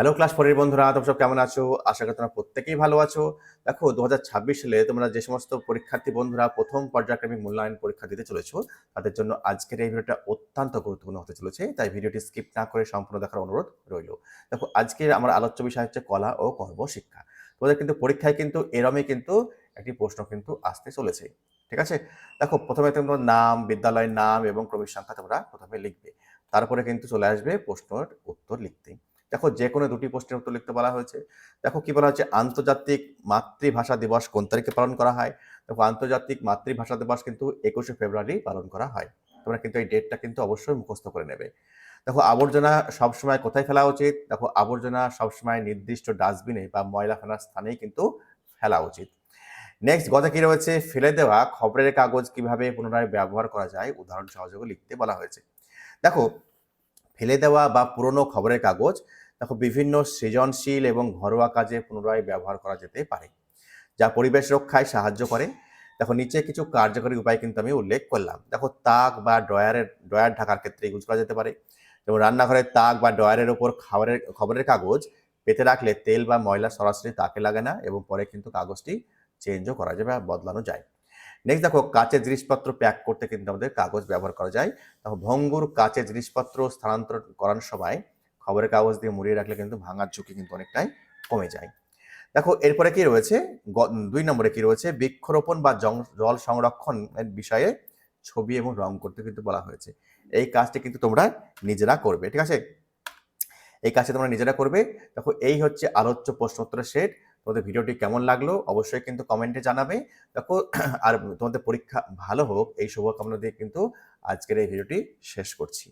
Hello class 4 এর বন্ধুরা, তোমরা সব কেমন আছো? আশা করি তোমরা প্রত্যেকেই ভালো আছো। দেখো ২০২৬ সালে তোমরা যে সমস্ত পরীক্ষার্থী বন্ধুরা প্রথম পর্যায়ক্রমিক মূল্যায়ন পরীক্ষা দিতে চলেছো, তাদের জন্য আজকের এই ভিডিওটা অত্যন্ত গুরুত্বপূর্ণ হতে চলেছে। তাই ভিডিওটি স্কিপ না করে সম্পূর্ণ দেখার অনুরোধ রইলো। দেখো আজকের আমার আলোচ্য বিষয় হচ্ছে কলা ও কর্মশিক্ষা। তোমাদের কিন্তু পরীক্ষায় কিন্তু এরমই কিন্তু একটি প্রশ্ন কিন্তু আসতে চলেছে। ঠিক আছে? দেখো প্রথমে তোমরা নাম, বিদ্যালয়ের নাম এবং ক্রমিক সংখ্যা তোমরা প্রথমে লিখবে। তারপরে কিন্তু চলে আসবে প্রশ্নের উত্তর লিখতে। দেখো যে কোনো দুটি প্রশ্নের উত্তর লিখতে বলা হয়েছে। দেখো কি বলা হচ্ছে, আন্তর্জাতিক মাতৃভাষা দিবস কোন তারিখে পালন করা হয়? দেখো আন্তর্জাতিক মাতৃভাষা দিবস কিন্তু ২১শে ফেব্রুয়ারি পালন করা হয়। তোমরা কিন্তু এই ডেটটা কিন্তু অবশ্যই মুখস্থ করে নেবে। দেখো আবর্জনা সবসময় কোথায় ফেলা উচিত? দেখো আবর্জনা সবসময় নির্দিষ্ট ডাস্টবিনে বা ময়লা ফেলার স্থানেই কিন্তু ফেলা উচিত। নেক্সট গতে কি রয়েছে, ফেলে দেওয়া খবরের কাগজ কিভাবে পুনরায় ব্যবহার করা যায় উদাহরণ সহযোগে লিখতে বলা হয়েছে। দেখো ফেলে দেওয়া বা পুরনো খবরের কাগজ দেখো বিভিন্ন সৃজনশীল এবং ঘরোয়া কাজে পুনরায় ব্যবহার করা যেতে পারে, যা পরিবেশ রক্ষায় সাহায্য করে। দেখো নিচে কিছু কার্যকরী উপায় কিন্তু আমি উল্লেখ করলাম। দেখো তাক বা ড্রয়ার ঢাকার ক্ষেত্রে ইউজ করা যেতে পারে। যেমন রান্নাঘরের তাক বা ড্রয়ারের ওপর খবরের কাগজ পেতে রাখলে তেল বা ময়লা সরাসরি তাকে লাগে না এবং পরে কিন্তু কাগজটি চেঞ্জও করা যাবে বা বদলানো যায়। নেক্সট দেখো কাঁচের জিনিসপত্র প্যাক করতে কিন্তু আমাদের কাগজ ব্যবহার করা যায়। দেখো ভঙ্গুর কাঁচের জিনিসপত্র স্থানান্তর করার সময় খবরের কাগজ দিয়ে মুড়িয়ে রাখলে কিন্তু ভাঙার ঝুঁকি কিন্তু অনেকটাই কমে যায়। দেখো এরপরে কি রয়েছে, ২ নম্বরে কি রয়েছে, বৃক্ষরোপণ বা জল সংরক্ষণের বিষয়ে ছবি এবং রং করতে কিন্তু বলা হয়েছে। এই কাজটি কিন্তু তোমরা নিজেরা করবে। ঠিক আছে? এই কাজটি তোমরা নিজেরা করবে। দেখো এই হচ্ছে আলোচ্য প্রশ্নোত্তরের সেট। তোমাদের ভিডিওটি কেমন লাগলো অবশ্যই কিন্তু কমেন্টে জানাবে। দেখো আর তোমাদের পরীক্ষা ভালো হোক এই শুভকামনা দিয়ে কিন্তু আজকের এই ভিডিওটি শেষ করছি।